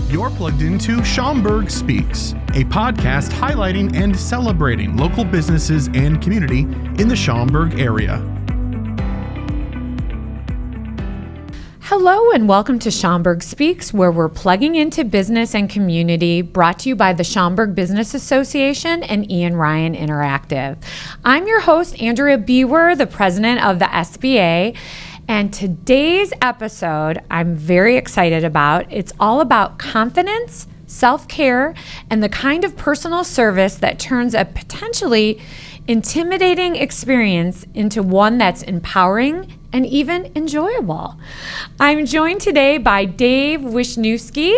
You're plugged into Schaumburg Speaks, a podcast highlighting and celebrating local businesses and community in the Schaumburg area. Hello and welcome to Schaumburg Speaks, where we're plugging into business and community, brought to you by the Schaumburg Business Association and Ian Ryan Interactive. I'm your host, Andrea Biwer, the president of the SBA. And today's episode, I'm very excited about. It's all about confidence, self-care, and the kind of personal service that turns a potentially intimidating experience into one that's empowering and even enjoyable. I'm joined today by Dave Wisniewski,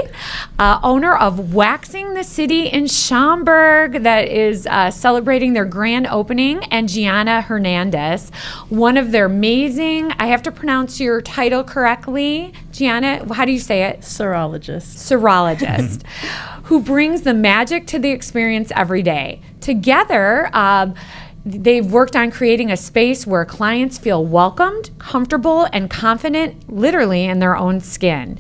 owner of Waxing the City in Schaumburg, that is celebrating their grand opening, and Giana Hernandez, one of their amazing, I have to pronounce your title correctly, Giana, how do you say it? Serologist, who brings the magic to the experience every day. Together, they've worked on creating a space where clients feel welcomed, comfortable, and confident, literally in their own skin.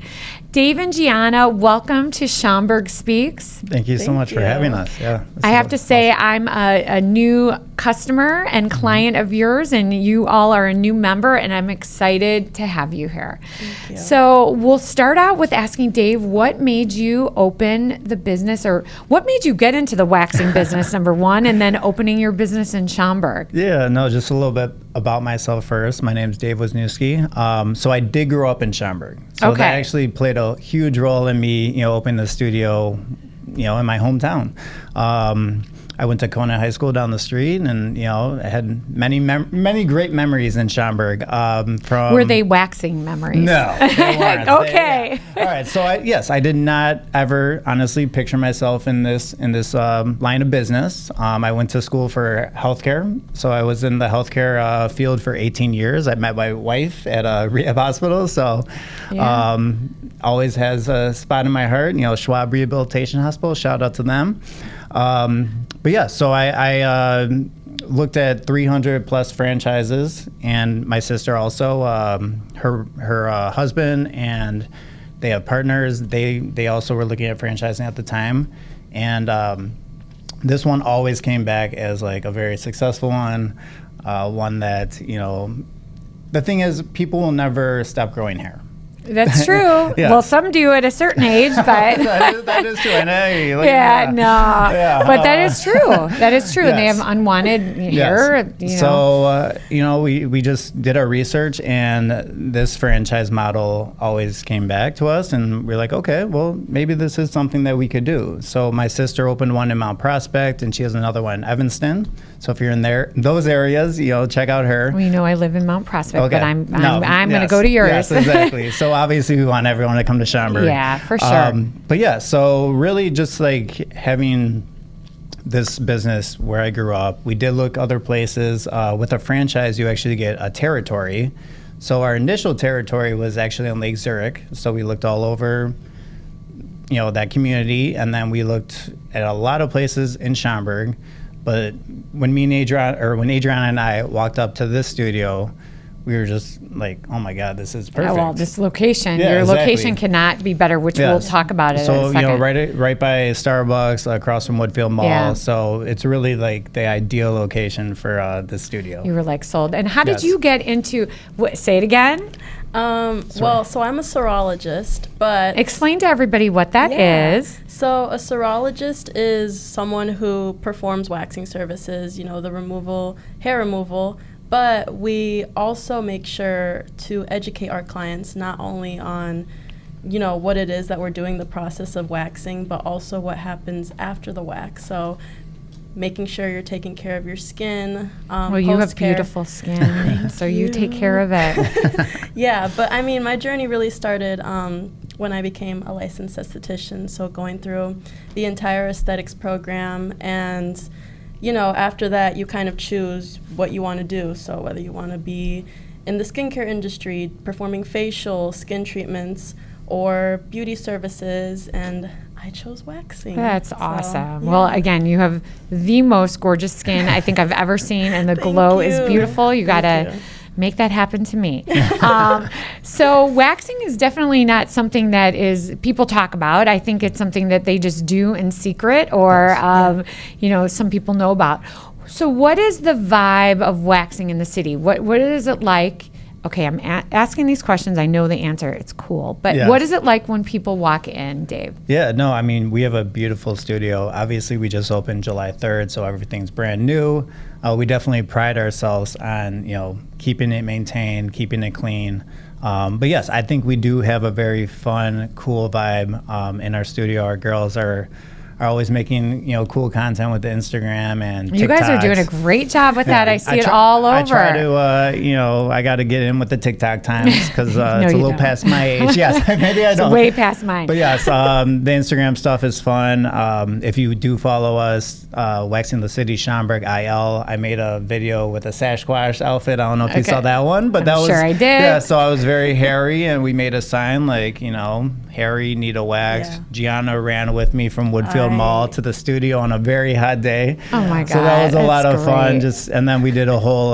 Dave and Giana, welcome to Schaumburg Speaks. Thank you so much for having us. Yeah, I have to say I'm a new customer and client of yours, and you all are a new member, and I'm excited to have you here. Thank you. So we'll start out with asking Dave, what made you open the business, or what made you get into the waxing business, number one, and then opening your business in Schaumburg? Yeah, no, just a little bit about myself first. My name's Dave Wisniewski. So I did grow up in Schaumburg. So that actually played a huge role in me, opening the studio, in my hometown. I went to Kona High School down the street, and I had many great memories in Schaumburg. Were they waxing memories? No, they weren't. Okay. All right. So I did not ever honestly picture myself in this line of business. I went to school for healthcare, so I was in the healthcare field for 18 years. I met my wife at a rehab hospital, so always has a spot in my heart. Schwab Rehabilitation Hospital. Shout out to them. So I looked at 300 plus franchises, and my sister also, her husband, and they have partners. They also were looking at franchising at the time, and this one always came back as like a very successful one that the thing is, people will never stop growing hair. That's true. Yeah. Well, some do at a certain age, but that is true. And hey, but that is true. That is true. Yes. And they have unwanted hair. So we just did our research, and this franchise model always came back to us, and we're like, okay, well, maybe this is something that we could do. So my sister opened one in Mount Prospect, and she has another one in Evanston. So if you're in those areas, check out her. Well, I live in Mount Prospect, okay. but I'm going to go to yours. Yes, exactly. So obviously we want everyone to come to Schaumburg. Yeah, for sure. So really just like having this business where I grew up, we did look other places. With a franchise, you actually get a territory. So our initial territory was actually on Lake Zurich. So we looked all over, that community, and then we looked at a lot of places in Schaumburg. But when Adriana and I walked up to this studio, we were just like, oh my God, this is perfect. Oh, well, this location, your location cannot be better, which we'll talk about it in a second. Right by Starbucks, across from Woodfield Mall. Yeah. So it's really like the ideal location for the studio. You were like sold. And how did you get into, say it again? So I'm a serologist, but... Explain to everybody what that is. So a serologist is someone who performs waxing services, the hair removal, but we also make sure to educate our clients not only on, what it is that we're doing, the process of waxing, but also what happens after the wax. So making sure you're taking care of your skin. Well, you have beautiful skin, so you take care of it. Yeah, but my journey really started when I became a licensed esthetician, so going through the entire aesthetics program, and after that you kind of choose what you want to do. So whether you want to be in the skincare industry, performing facial, skin treatments, or beauty services, and I chose waxing. That's awesome. Yeah. Well, again, you have the most gorgeous skin I think I've ever seen, and the glow is beautiful. You got a Make that happen to me. So waxing is definitely not something that is people talk about. I think it's something that they just do in secret, or some people know about. So what is the vibe of waxing in the city? What is it like? Okay, I'm asking these questions. I know the answer. It's cool. But what is it like when people walk in, Dave? Yeah, no, I mean, we have a beautiful studio. Obviously, we just opened July 3rd, so everything's brand new. We definitely pride ourselves on, keeping it maintained, keeping it clean. But yes, I think we do have a very fun, cool vibe in our studio. Our girls are always making cool content with the Instagram and TikToks. You guys are doing a great job with that. I see it all over. I try to, I got to get in with the TikTok times because No, it's a you little don't. past my age. Yes, maybe I don't. It's way past mine. But yes, the Instagram stuff is fun. If you do follow us, Waxing the City Schaumburg IL, I made a video with a Sasquatch outfit. I don't know if you saw that one, but I'm sure I did. Yeah, so I was very hairy, and we made a sign like, hairy, need a wax. Yeah. Giana ran with me from Woodfield Mall to the studio on a very hot day. Oh my God. So that was a lot of fun. great. And then we did a whole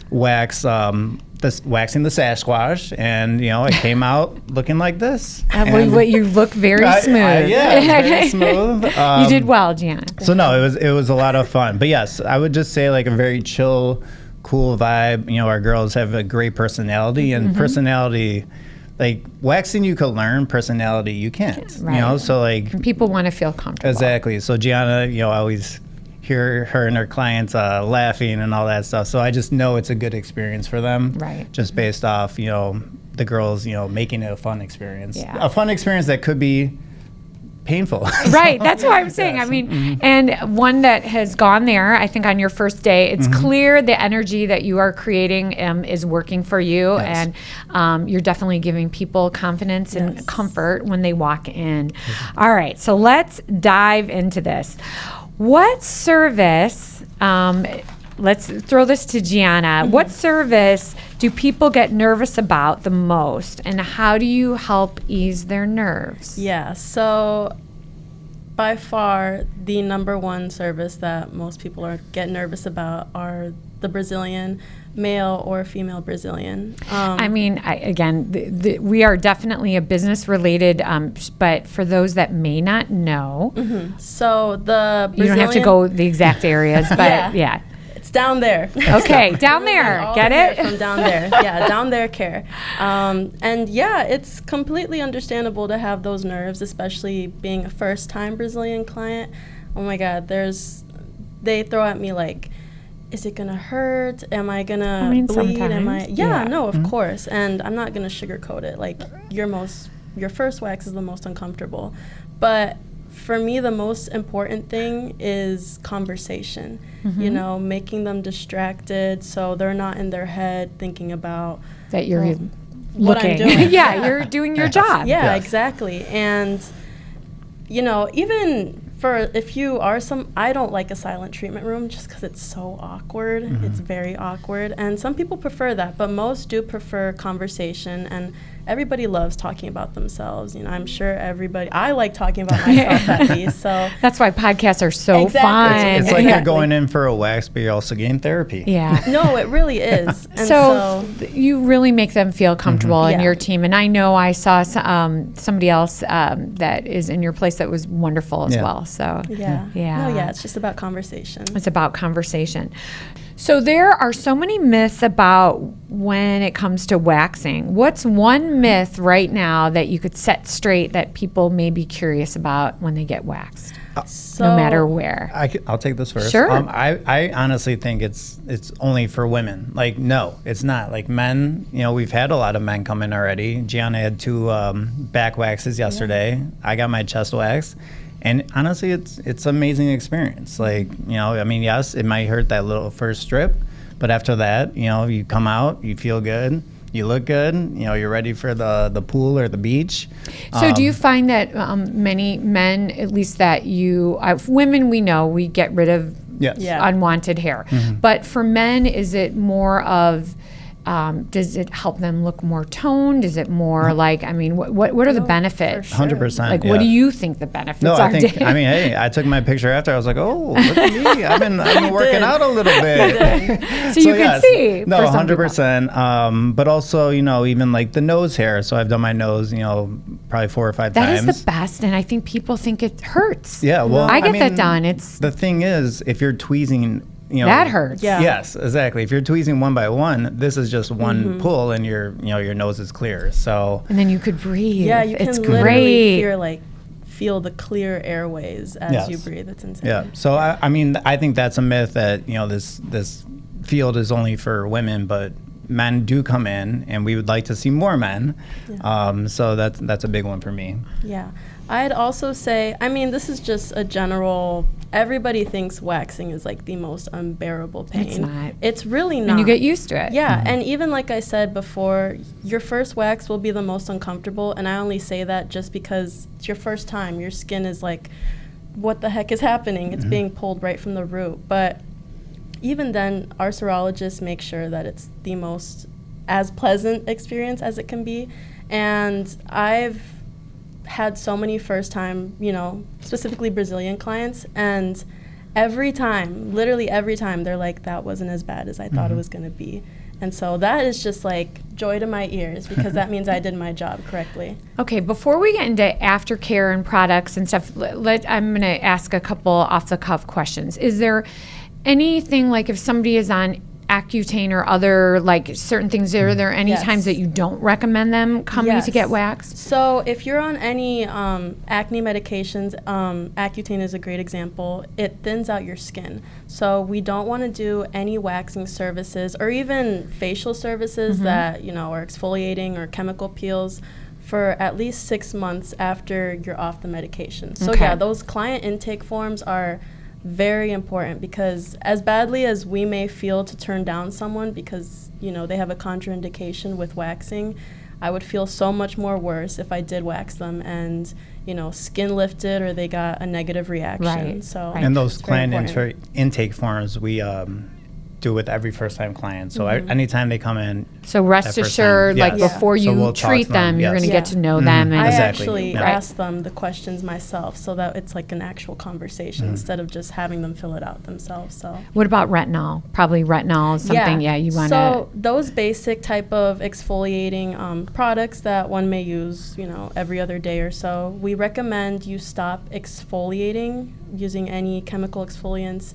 wax, waxing the Sasquatch, and it came out looking like this. You look very smooth. Very smooth. You did well, Giana. So no, it was a lot of fun. But yes, I would just say like a very chill, cool vibe. Our girls have a great personality, and personality. Like waxing, you could learn. Personality, you can't. Right. So like People want to feel comfortable. exactly. So Giana, I always hear her and her clients laughing and all that stuff. So I just know it's a good experience for them. Right. Just based off, the girls, making it a fun experience. Yeah. A fun experience that could be painful. Right, that's what I'm saying. I mean, and one that has gone there, I think on your first day, it's clear the energy that you are creating is working for you, Yes. and you're definitely giving people confidence and comfort when they walk in. All right, so let's dive into this. What service, let's throw this to Giana, what service do people get nervous about the most, and how do you help ease their nerves? Yeah, so by far the number one service that most people get nervous about are the Brazilian, male or female Brazilian. I mean, we are definitely a business related, but for those that may not know, So the Brazilian, you don't have to go the exact areas, but yeah. It's down there. Okay, down there. All Get the hair it? from down there. Yeah, down there care. And yeah, it's completely understandable to have those nerves, especially being a first-time Brazilian client. Oh my God, they throw at me like, is it gonna hurt? Am I gonna bleed? sometimes. No, of course. And I'm not gonna sugarcoat it. Like your first wax is the most uncomfortable. But for me, the most important thing is conversation, making them distracted so they're not in their head thinking about That you're what I'm looking. doing. Yeah, you're doing your job. Yeah, Yes. exactly. And, even if you are I don't like a silent treatment room just because it's so awkward. It's very awkward. And some people prefer that, but most do prefer conversation. And everybody loves talking about themselves. I'm sure I like talking about myself at least. So That's why podcasts are so Exactly. fun. It's like you're Exactly. going in for a wax, but you're also getting therapy. Yeah. no, it really is. And You really make them feel comfortable in Yeah. your team. And I know I saw somebody else that is in your place that was wonderful as Yeah. well. So yeah. Yeah. No, yeah, it's just about conversation. it's about conversation. So there are so many myths about when it comes to waxing. What's one myth right now that you could set straight that people may be curious about when they get waxed, So, no matter where? I'll take this first. Sure. I honestly think it's only for women. Like, no, it's not. Like men, we've had a lot of men come in already. Giana had 2 back waxes yesterday. I got my chest wax. And honestly, it's an amazing experience. Like, yes, it might hurt that little first strip, but after that, you come out, you feel good, you look good, you're ready for the pool or the beach. So do you find that many men, at least that women we know, we get rid of Yes. Yeah. unwanted hair. But for men, is it more of does it help them look more toned? Is it more like, I mean, what are the benefits? 100%. Like, what do you think the benefits No, are? I think, I mean, hey, I took my picture after. I was like, oh, look at me. I've been working out a little bit. So you can see. No, for some people. 100%. But also, even like the nose hair. So I've done my nose, probably 4 or 5 times. That is the best, and I think people think it hurts. Yeah, well, I get that done. It's the thing is, if you're tweezing, that hurts. Yeah. Yes, exactly. If you're tweezing one by one, this is just one pull, and your nose is clear. So and then you could breathe. Yeah, you it's can literally great. feel the clear airways as you breathe. It's insane. Yeah. So I think that's a myth that this field is only for women, but men do come in, and we would like to see more men. Yeah. So that's a big one for me. Yeah. I'd also say, this is just a general, everybody thinks waxing is like the most unbearable pain. It's not. It's really not. And you get used to it. Yeah, and even like I said before, your first wax will be the most uncomfortable, and I only say that just because it's your first time. Your skin is like, what the heck is happening? It's being pulled right from the root. But even then, our serologists make sure that it's the most as pleasant experience as it can be. And I've had so many first-time, specifically Brazilian clients, and literally every time, they're like, that wasn't as bad as I thought it was going to be. And so that is just like joy to my ears, because that means I did my job correctly. Okay, before we get into aftercare and products and stuff, I'm going to ask a couple off-the-cuff questions. Is there anything, like if somebody is on Accutane or other like certain things, are there any times that you don't recommend them coming to get waxed? So if you're on any acne medications, Accutane is a great example. It thins out your skin. So we don't want to do any waxing services or even facial services that, are exfoliating or chemical peels for at least 6 months after you're off the medication. So those client intake forms are very important, because as badly as we may feel to turn down someone because they have a contraindication with waxing, I would feel so much more worse if I did wax them and skin lifted or they got a negative reaction. Right. So and those client intake forms we do with every first-time client. So anytime they come in, so rest assured, like before you treat them, you're going to get to know them. And I actually ask them the questions myself, so that it's like an actual conversation instead of just having them fill it out themselves. So what about retinol? Probably retinol is something. You want to. So those basic type of exfoliating products that one may use, every other day or so, we recommend you stop exfoliating using any chemical exfoliants.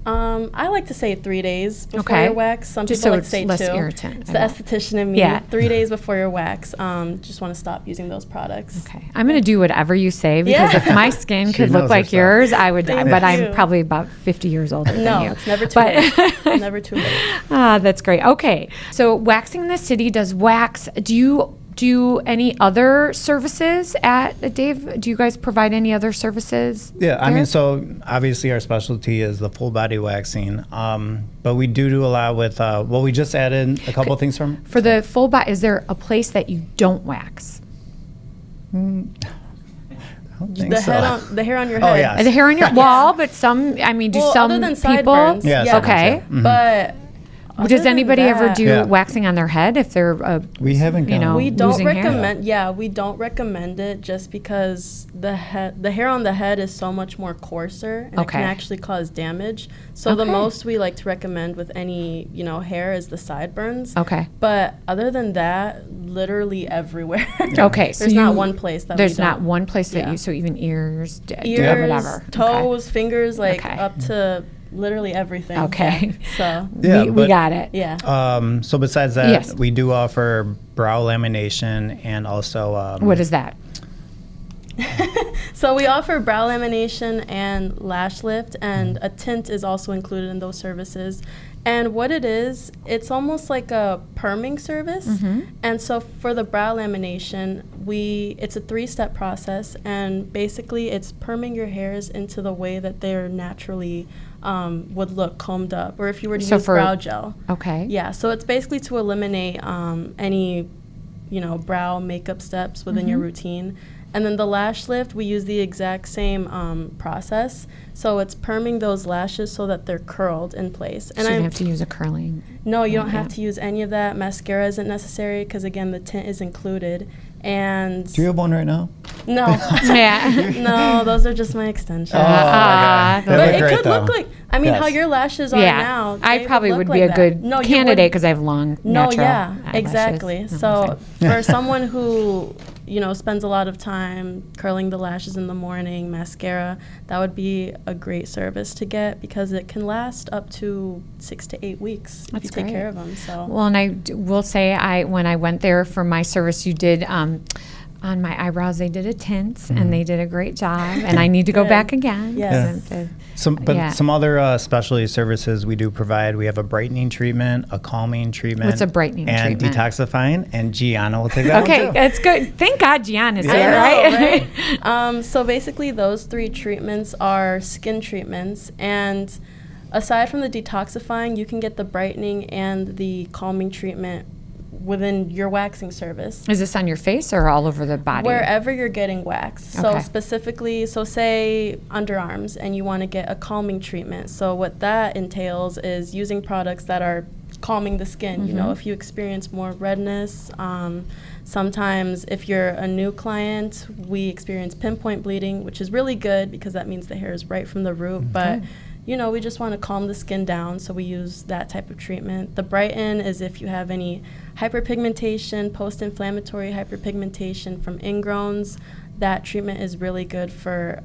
I like to say 3 days before your wax. Some just people so like to say less 2. Irritant. It's the esthetician in me. 3 days before your wax. Just want to stop using those products. Okay. I'm going to do whatever you say, because if my skin could look like yours, I would. But I'm probably about 50 years older than you. No, it's never too late. Never too late. That's great. Okay. So Waxing in the City does wax. Do you do any other services at Dave? Do you guys provide any other services? Yeah, so obviously our specialty is the full body waxing, but we do a lot with, we just added a couple things for the full body. Is there a place that you don't wax? The hair on your head. Oh, yeah. The hair on your wall, but some, do some other than people? sideburns, Okay. But does anybody ever do waxing on their head if they're we haven't we don't recommend hair? We don't recommend it, just because the hair on the head is so much more coarser, and it can actually cause damage. So the most we like to recommend with any hair is the sideburns. But other than that, literally everywhere. There's not one place that there's not one place that you, so even ears, whatever, toes, fingers, up to literally everything. So we got it. So besides that, we do offer brow lamination, and also what is that? So we offer brow lamination and lash lift, and a tint is also included in those services. And what it is, it's almost like a perming service. And so for the brow lamination, it's a 3-step process, and basically it's perming your hairs into the way that they're naturally would look combed up, or if you were to use brow gel. So it's basically to eliminate any brow makeup steps within your routine. And then the lash lift, we use the exact same process. So it's perming those lashes so that they're curled in place. And so you don't have to use a curling. No, you don't have to use any of that. Mascara isn't necessary because, again, the tint is included. And do you have one right now? no, Yeah. no, those are just my extensions. Oh, okay. But it great, could though. look like, I mean, Yes. how your lashes are Yeah. now. I they probably look would like be a that. good No, you candidate wouldn't. because I have long, No, natural yeah, eyelashes. exactly. No, So I'm for someone who, you know, spends a lot of time curling the lashes in the morning, mascara, that would be a great service to get because it can last up to 6 to 8 weeks if you take great. care of them. So Well, and will say when I went there for my service, you did on my eyebrows. They did a tint, and they did a great job. And I need to go Good. back again. Yes. Yeah. Some other specialty services we do provide. We have a brightening treatment, a calming treatment. What's a brightening and treatment? detoxifying. And Giana will take that Okay, one too. that's good. Thank God Giana's I here, know, right? right? So basically, those 3 treatments are skin treatments, and aside from the detoxifying, you can get the brightening and the calming treatment within your waxing service. Is this on your face or all over the body? Wherever you're getting waxed. So Okay. specifically, so say underarms and you want to get a calming treatment. So what that entails is using products that are calming the skin. You know, if you experience more redness, sometimes if you're a new client, we experience pinpoint bleeding, which is really good because that means the hair is right from the root. But you know, we just want to calm the skin down, so we use that type of treatment. The brighten is if you have any hyperpigmentation, post-inflammatory hyperpigmentation from ingrowns. That treatment is really good for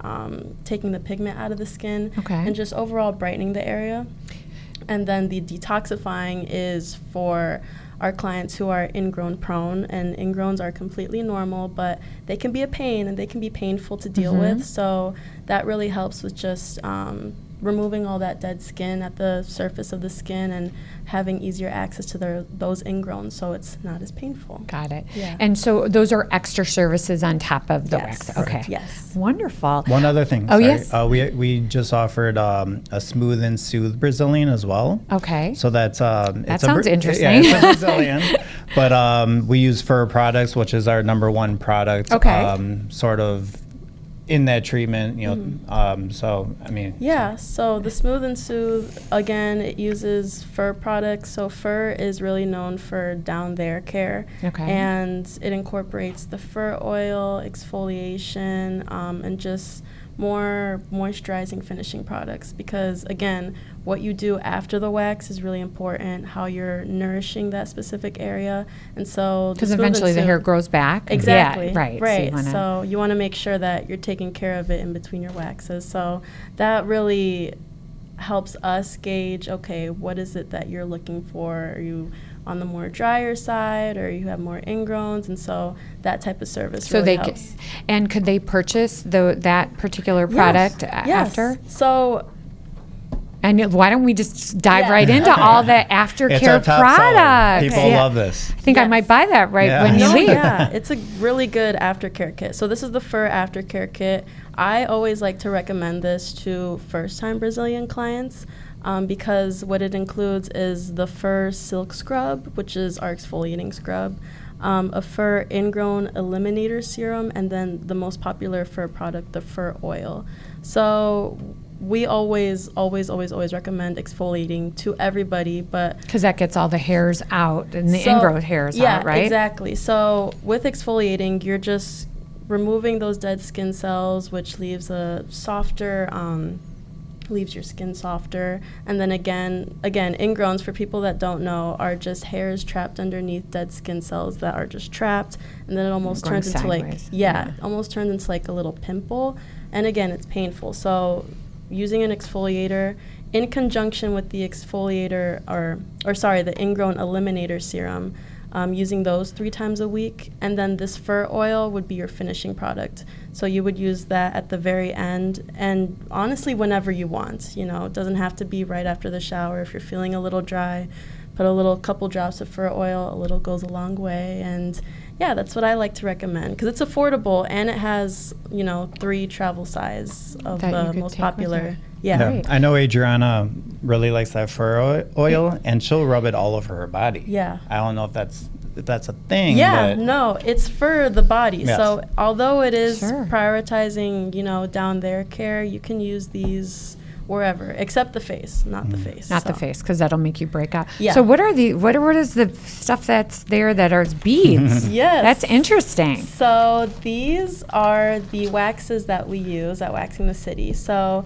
taking the pigment out of the skin and just overall brightening the area. And then the detoxifying is for our clients who are ingrown prone, and ingrowns are completely normal, but they can be a pain and they can be painful to deal with. So that really helps with just removing all that dead skin at the surface of the skin and having easier access to those ingrowns so it's not as painful. Got it. Yeah. And so those are extra services on top of the Yes. wax. Okay. Yes. Wonderful. One other thing. Oh, sorry. yes. We just offered a smooth and soothe Brazilian as well. Okay. So that's That sounds interesting. Yeah, it's a Brazilian, but we use fur products, which is our number one product. Okay. Sort of in that treatment, you know. So I mean. Yeah, so the Smooth and Soothe, again, it uses fur products. So fur is really known for down there care. Okay. And it incorporates the fur oil, exfoliation, and just more moisturizing finishing products because, again, what you do after the wax is really important, how you're nourishing that specific area. And so Because eventually the hair grows back. Exactly. Yeah, right. Right. So you want to make sure that you're taking care of it in between your waxes. So that really helps us gauge, okay, what is it that you're looking for? Are you on the more drier side, or you have more ingrowns? And so that type of service So really they helps. and could they purchase that particular product Yes. after? So And why don't we just dive Yeah. right into all the It's our aftercare top products? seller. People Yeah. love this. I think I Yes. might buy that Yeah. when you No, leave. yeah, it's a really good aftercare kit. So this is the fur aftercare kit. I always like to recommend this to first-time Brazilian clients because what it includes is the fur silk scrub, which is our exfoliating scrub, a fur ingrown eliminator serum, and then the most popular fur product, the fur oil. So we always recommend exfoliating to everybody, but Because that gets all the hairs out and the ingrowth hairs out, right? Yeah, exactly. So with exfoliating, you're just removing those dead skin cells, which leaves a softer, leaves your skin softer. And then again, ingrowns, for people that don't know, are just hairs trapped underneath dead skin cells that are just trapped, and then it almost Going turns into sideways. almost turns into like a little pimple. And again, it's painful. So using an exfoliator in conjunction with the exfoliator, the ingrown eliminator serum, using those 3 times a week, and then this fur oil would be your finishing product. So you would use that at the very end, and honestly, whenever you want. You know, it doesn't have to be right after the shower. If you're feeling a little dry, put a couple drops of fur oil. A little goes a long way, and yeah, that's what I like to recommend because it's affordable and it has 3 travel size of That you the could most take with popular. you. Yeah. Great. I know Adriana really likes that fur oil, and she'll rub it all over her body. Yeah. I don't know if that's that's a thing. Yeah, but no, it's for the body. Yes. So although it is Sure. prioritizing, down there care, you can use these wherever, except the face, not the face. Not the So- face, because that'll make you break out. Yeah. So what is the stuff that's there that are beads? Yes. That's interesting. So these are the waxes that we use at Waxing the City. So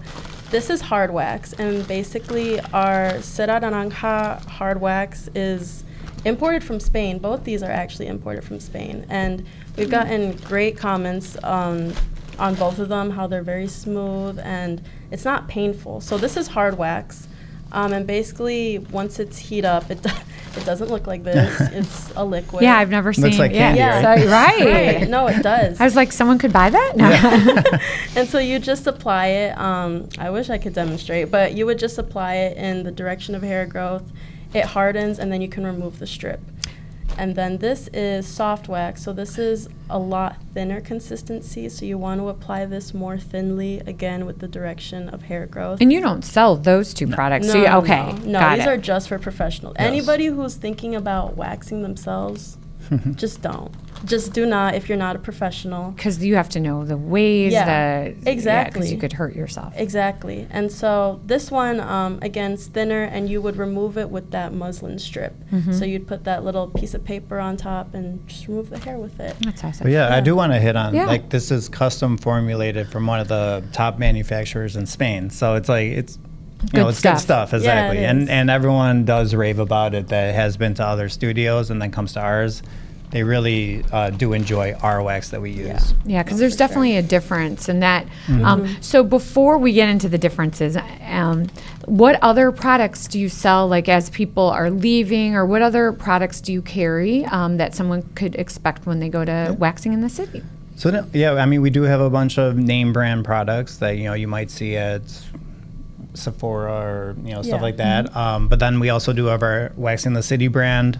this is hard wax, and basically our Cera Naranja hard wax is imported from Spain. Both these are actually imported from Spain, and we've gotten great comments on both of them, how they're very smooth and it's not painful. So this is hard wax, and basically once it's heat up, it doesn't look like this. It's a liquid. Yeah, I've never seen. Looks like candy, yeah, right? So, right. Right. No, it does. I was like, someone could buy that? No. And so you just apply it. I wish I could demonstrate, but you would just apply it in the direction of hair growth. It hardens, and then you can remove the strip. And then this is soft wax. So this is a lot thinner consistency. So you want to apply this more thinly, again, with the direction of hair growth. And you don't sell those two products. No, so you, no, okay. no. Got These it. are just for professionals. Yes. Anybody who's thinking about waxing themselves, just don't. Just do not if you're not a professional. Because you have to know the ways. Yeah, exactly. Because you could hurt yourself. Exactly. And so this one, again, is thinner, and you would remove it with that muslin strip. Mm-hmm. So you'd put that little piece of paper on top and just remove the hair with it. That's awesome. But yeah, I do want to hit on, Yeah. like, this is custom formulated from one of the top manufacturers in Spain. So it's like, it's, Good it's stuff. good stuff, exactly. Yeah, it is. And everyone does rave about it that has been to other studios and then comes to ours. They really do enjoy our wax that we use. Yeah, because Oh, there's for sure. definitely a difference in that. Mm-hmm. So before we get into the differences, what other products do you sell, like as people are leaving, or what other products do you carry that someone could expect when they go to Waxing in the City? So yeah, I mean, we do have a bunch of name brand products that you might see at Sephora or stuff Yeah. like that. But then we also do have our Waxing the City brand.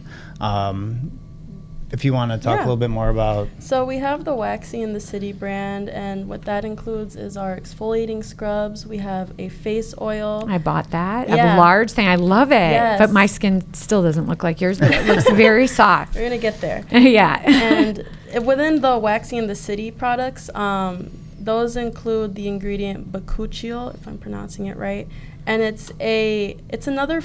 If you want to talk a Yeah. little bit more about. So we have the Waxing in the City brand, and what that includes is our exfoliating scrubs. We have a face oil. I bought that, Yeah. a large thing. I love it, Yes. but my skin still doesn't look like yours, but it looks very soft. We're going to get there. Yeah. And within the Waxing in the City products, those include the ingredient bakuchiol, if I'm pronouncing it right, and it's another.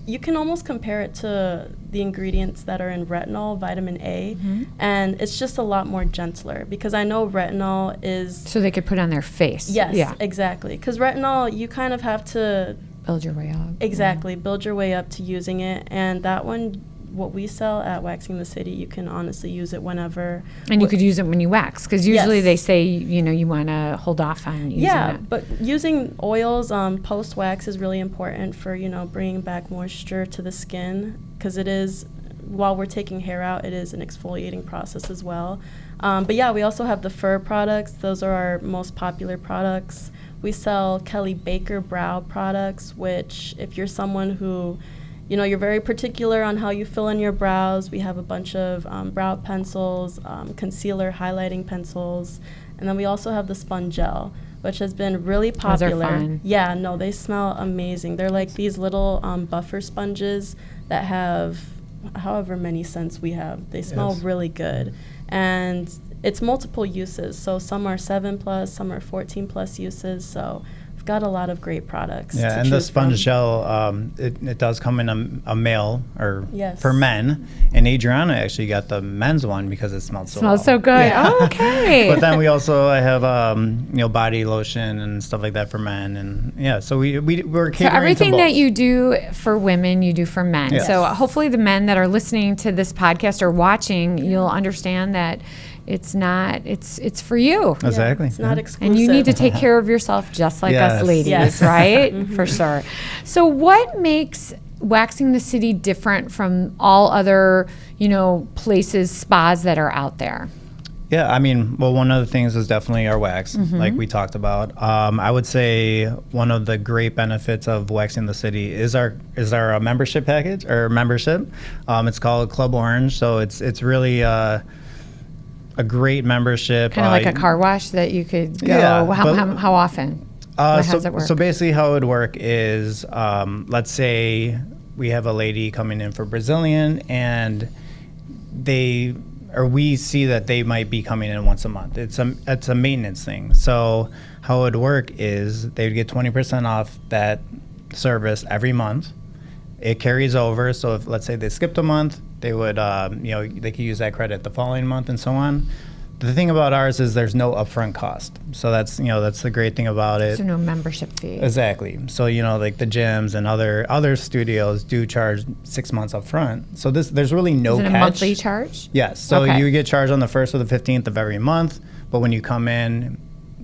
You can almost compare it to the ingredients that are in retinol, vitamin A, and it's just a lot more gentler, because I know retinol is. So they could put on their face. Yes, Yeah. exactly. Because retinol, you kind of have to Build your way up. exactly build your way up to using it, and that one, what we sell at Waxing the City, you can honestly use it whenever. And you could use it when you wax, because usually Yes. they say, you want to hold off on using Yeah, it. but using oils post wax is really important for bringing back moisture to the skin, because it is, while we're taking hair out, it is an exfoliating process as well. But yeah, we also have the fur products. Those are our most popular products. We sell Kelly Baker brow products, which if you're someone who you're very particular on how you fill in your brows, we have a bunch of brow pencils, concealer, highlighting pencils, and then we also have the sponge gel, which has been really Those are popular. fun. Yeah, no, they smell amazing. They're like these little buffer sponges that have however many scents we have. They smell Yes. really good, and it's multiple uses. So some are 7+, some are 14+ uses. So we've got a lot of great products. Yeah, to and the choose sponge from. gel, it does come in a male or Yes. for men. And Adriana actually got the men's one because it smelled so Smells well. so good. Yeah. Oh, okay. But then we also have body lotion and stuff like that for men, and yeah, so we're catering So everything to both. that you do for women, you do for men. Yes. So hopefully the men that are listening to this podcast or watching, you'll understand that it's not, it's for you. Yeah, Exactly. it's not yeah. exclusive. And you need to take care of yourself just like us Yes. ladies, Yes. right? For sure. So what makes Waxing the City different from all other, places, spas that are out there? Yeah, I mean, well, one of the things is definitely our wax, like we talked about. I would say one of the great benefits of Waxing the City is our membership package or membership. It's called Club Orange, so it's really a great membership. Kind of like a car wash that you could go. Yeah, how often? How does it work? So basically how it would work is, let's say we have a lady coming in for Brazilian, and we see that they might be coming in once a month. It's a maintenance thing. So how it would work is they would get 20% off that service every month. It carries over. So if, let's say, they skipped a month, they would, they could use that credit the following month and so on. The thing about ours is there's no upfront cost. So that's the great thing about it. So no membership fee. Exactly. So, like the gyms and other studios do charge 6 months up front. So there's really no catch. Is it a monthly charge? Yes. So Okay. you get charged on the 1st or the 15th of every month. But when you come in,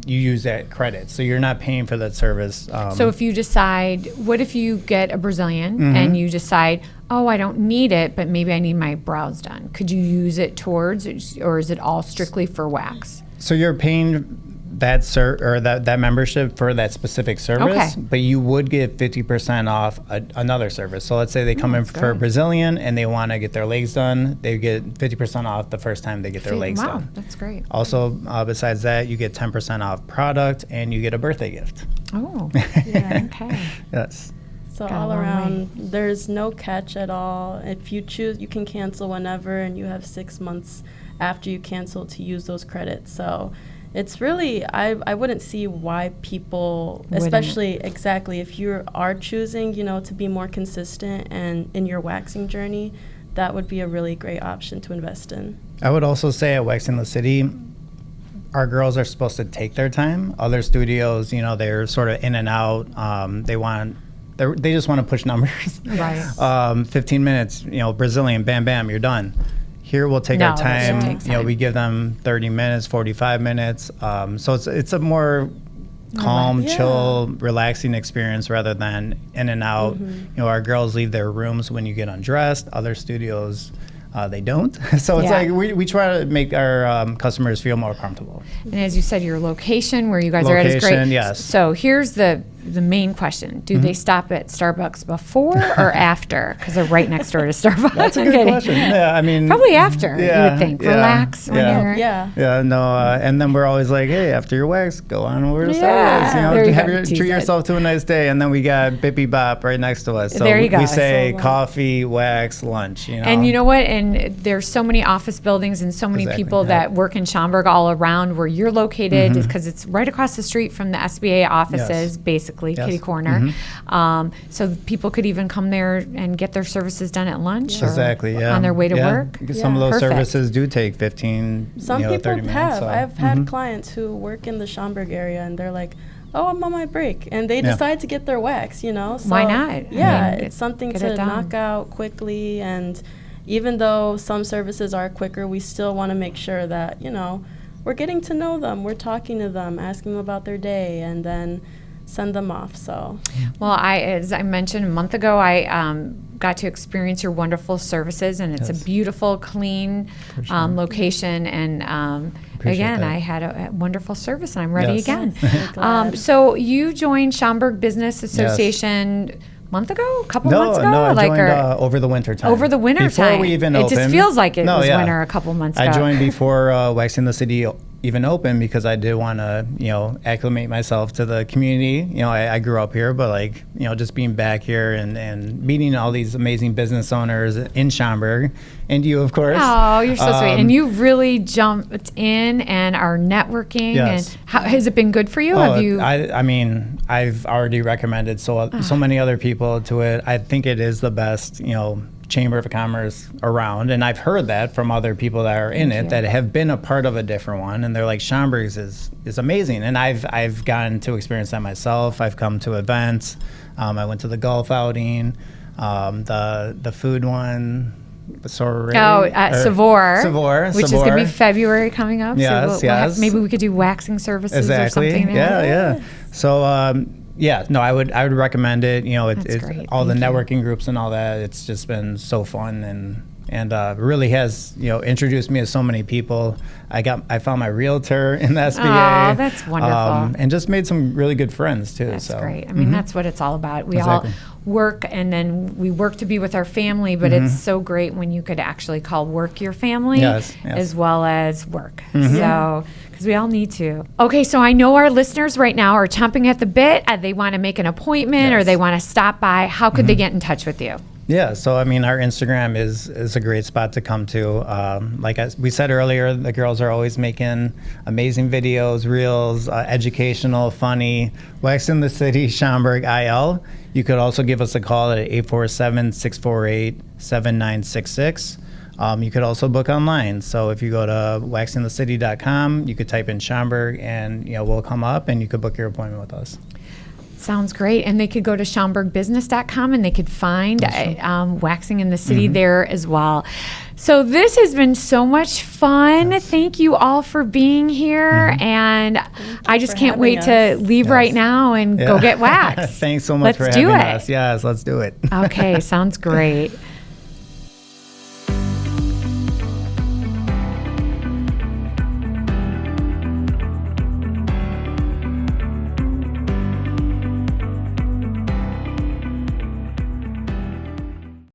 you use that credit. So you're not paying for that service. So if you decide, what if you get a Brazilian and you decide, oh, I don't need it, but maybe I need my brows done. Could you use it towards, or is it all strictly for wax? So you're paying that membership for that specific service, Okay. but you would get 50% off another service. So let's say they come in for a Brazilian and they want to get their legs done, they get 50% off the first time they get their legs Wow, done. that's great. Also, besides that, you get 10% off product and you get a birthday gift. Oh, Yeah. okay. Yes. So Got a all long around, there's no catch at all. If you choose, you can cancel whenever, and you have 6 months after you cancel to use those credits. So it's really, I wouldn't see why people, Wouldn't. especially exactly if you are choosing, to be more consistent and in your waxing journey, that would be a really great option to invest in. I would also say at Waxing the City, our girls are supposed to take their time. Other studios, they're sort of in and out. They just want to push numbers. Right. 15 minutes, Brazilian, bam, bam, you're done. Here we'll take No, our that should time. take time. We give them 30 minutes, 45 minutes. So it's a more calm, Yeah. chill, relaxing experience rather than in and out. Our girls leave their rooms when you get undressed. Other studios, they don't. So it's Yeah. like we try to make our customers feel more comfortable. And as you said, your location where you guys are at is great. Location, yes. So here's the main question. Do they stop at Starbucks before or after? Because they're right next door to Starbucks. That's a I'm good kidding. question. Yeah, I mean, Probably after, you Yeah, would think. yeah, Relax when yeah. you're... Yeah. Yeah, no, and then we're always like, hey, after your wax, go on over to Yeah. There you Starbucks. go, tease Treat it. yourself to a nice day, and then we got Bippy Bop right next to us. So There you go. we say So, coffee, wax, lunch. And you know what? And there's so many office buildings and so many Exactly, people yeah. that work in Schaumburg all around where you're located because it's right across the street from the SBA offices, Yes. basically, Yes. kitty corner. So people could even come there and get their services done at lunch or Exactly, yeah. on their way to Yeah. work. Because some of those Perfect. services do take 15, Some 30 people minutes. have. So. I've had clients who work in the Schaumburg area, and they're like, "Oh, I'm on my break," and they Yeah. decide to get their wax. So, Why not? Yeah, I mean, it's something get it to done. knock out quickly. And even though some services are quicker, we still want to make sure that we're getting to know them, we're talking to them, asking them about their day, and then send them off. So Well, as I mentioned a month ago, I got to experience your wonderful services, and it's Yes. a beautiful, clean location. And Appreciate again, that. I had a wonderful service, and I'm ready Yes. again. We're glad. So you joined Schaumburg Business Association month ago, a couple months ago, I like joined or over the winter time. over the winter Before time. we even it opened. just feels like it No, was yeah. winter a couple months ago. I joined before Waxing the City even opened because I did want to, acclimate myself to the community. I grew up here, but just being back here and meeting all these amazing business owners in Schaumburg, and you, of course. Oh, you're so sweet. And you really jumped in and are networking. Yes. And how, has it been good for you? Have you? I mean, I've already recommended so many other people to it. I think it is the best, Chamber of Commerce around, and I've heard that from other people that are in it that have been a part of a different one, and they're like, Schaumburg's is amazing, and I've gotten to experience that myself. I've come to events. I went to the golf outing, the food one. Savor, which is going to be February coming up. Yes, so yes. Maybe we could do waxing services Exactly. or something there. Yeah. So, I would recommend it. That's great. All the Thank you. networking groups and all that. It's just been so fun and really has introduced me to so many people. I found my realtor in the SBA. Oh, that's wonderful. And just made some really good friends too. That's so. great. I mean, that's what it's all about. We Exactly. all work, and then we work to be with our family, but it's so great when you could actually call work your family Yes. as well as work. So, because we all need to. Okay, so I know our listeners right now are chomping at the bit. They want to make an appointment or Yes. they want to stop by. How could they get in touch with you? Yeah, so I mean, our Instagram is a great spot to come to. Like we said earlier, the girls are always making amazing videos, reels, educational, funny. Wax in the City, Schaumburg, IL. You could also give us a call at 847-648-7966. You could also book online. So if you go to waxingthecity.com, you could type in Schaumburg, and we'll come up, and you could book your appointment with us. Sounds great. And they could go to schaumburgbusiness.com and they could find Waxing in the City there as well. So this has been so much fun. Yes. Thank you all for being here. And I just can't wait to leave right now and go get waxed. Thanks so much for having us. Yes, let's do it. Okay, sounds great.